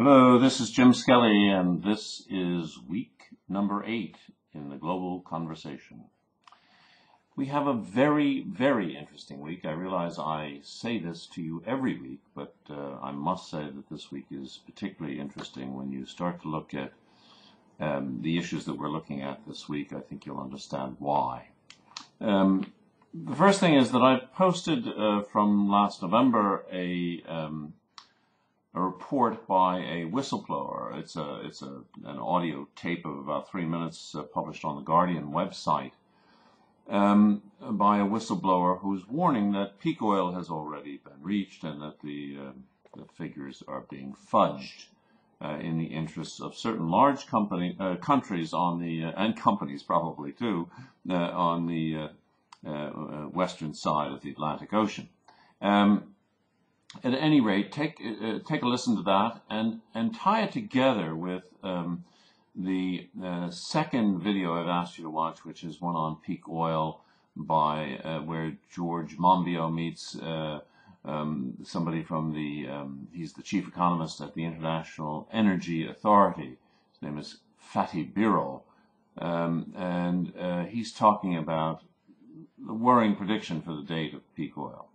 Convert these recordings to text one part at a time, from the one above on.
Hello, this is Jim Skelly, and this is week number 8 in the Global Conversation. We have a very, very interesting week. I realize I say this to you every week, but I must say that this week is particularly interesting when you start to look at the issues that we're looking at this week. I think you'll understand why. The first thing is that I posted from last November a report by a whistleblower. It's an audio tape of about 3 minutes published on the Guardian website by a whistleblower who's warning that peak oil has already been reached and that the figures are being fudged in the interests of certain large countries on the and companies probably too on the western side of the Atlantic Ocean. At any rate, take a listen to that and tie it together with the second video I've asked you to watch, which is one on peak oil by where George Monbiot meets somebody from he's the chief economist at the International Energy Authority. His name is Fatih Birol, and he's talking about the worrying prediction for the date of peak oil.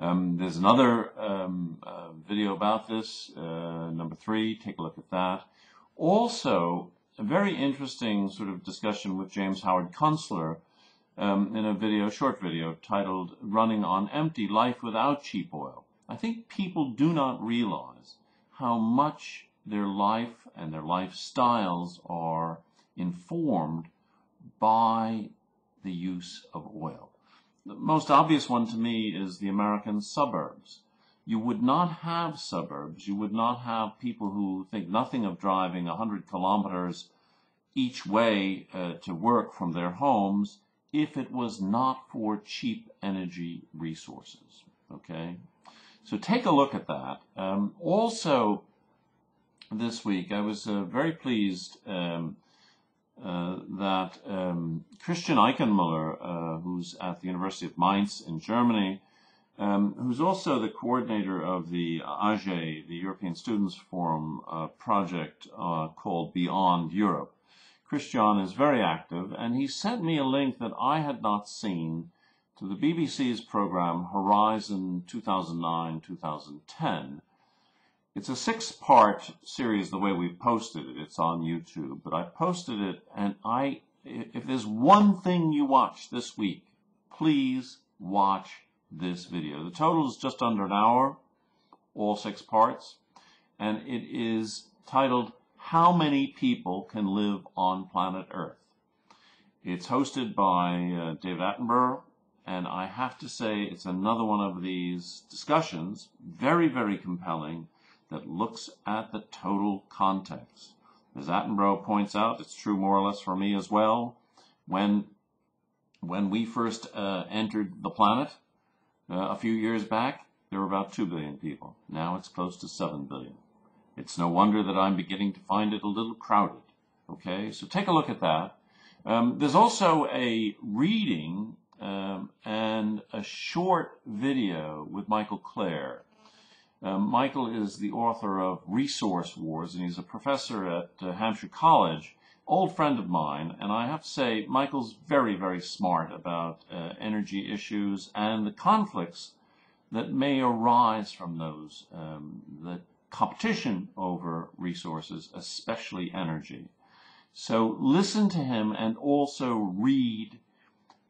There's another video about this, number 3. Take a look at that. Also, a very interesting sort of discussion with James Howard Kunstler in a short video titled "Running on Empty: Life Without Cheap Oil." I think people do not realize how much their life and their lifestyles are informed by the use of oil. The most obvious one to me is the American suburbs. You would not have suburbs, you would not have people who think nothing of driving 100 kilometers each way to work from their homes if it was not for cheap energy resources. Okay? So take a look at that. Also, this week I was very pleased that Christian Eichenmüller, who's at the University of Mainz in Germany, who's also the coordinator of the AGE, the European Students' Forum project called Beyond Europe. Christian is very active, and he sent me a link that I had not seen to the BBC's program Horizon 2009-2010. It's a 6-part series the way we've posted it. It's on YouTube, but I posted it, and if there's one thing you watch this week, please watch this video. The total is just under an hour, all 6 parts, and it is titled, "How Many People Can Live on Planet Earth?" It's hosted by David Attenborough, and I have to say it's another one of these discussions, very, very compelling, that looks at the total context. As Attenborough points out, it's true more or less for me as well. When we first entered the planet a few years back, there were about 2 billion people. Now it's close to 7 billion. It's no wonder that I'm beginning to find it a little crowded. Okay, so take a look at that. There's also a reading and a short video with Michael Clare. Michael is the author of Resource Wars, and he's a professor at Hampshire College, old friend of mine, and I have to say Michael's very, very smart about energy issues and the conflicts that may arise from those, the competition over resources, especially energy. So listen to him and also read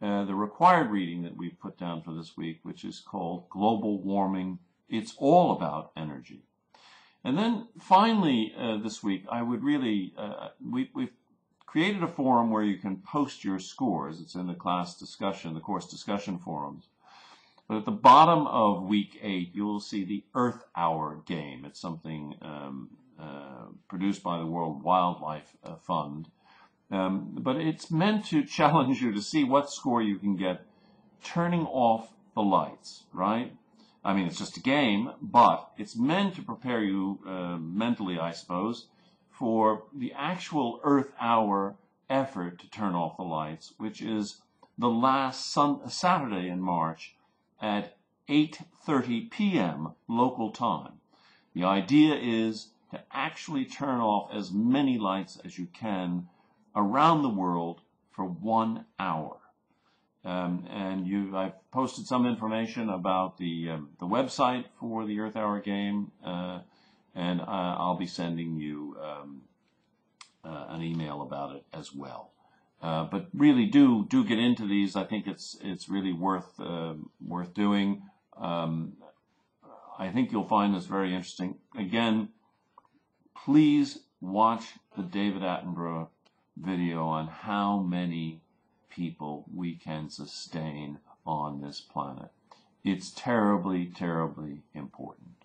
the required reading that we've put down for this week, which is called Global Warming. It's all about energy. And then finally this week, I would really, we've created a forum where you can post your scores. It's in the course discussion forums. But at the bottom of week 8, you will see the Earth Hour game. It's something produced by the World Wildlife Fund. But it's meant to challenge you to see what score you can get turning off the lights, right? I mean, it's just a game, but it's meant to prepare you mentally, I suppose, for the actual Earth Hour effort to turn off the lights, which is the last Saturday in March at 8:30 p.m. local time. The idea is to actually turn off as many lights as you can around the world for 1 hour. I've posted some information about the website for the Earth Hour game, and I'll be sending you an email about it as well. But really, do get into these. I think it's really worth doing. I think you'll find this very interesting. Again, please watch the David Attenborough video on how many people we can sustain on this planet. It's terribly, terribly important.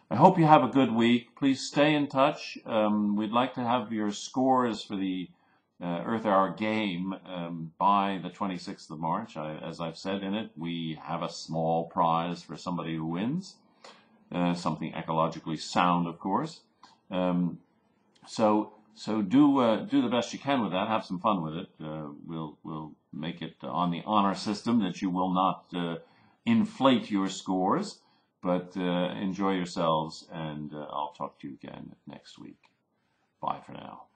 I hope you have a good week. Please stay in touch. We'd like to have your scores for the Earth Hour game by the 26th of March. As I've said in it, we have a small prize for somebody who wins. Something ecologically sound, of course. So do the best you can with that. Have some fun with it. We'll make it on the honor system that you will not inflate your scores, but enjoy yourselves, and I'll talk to you again next week. Bye for now.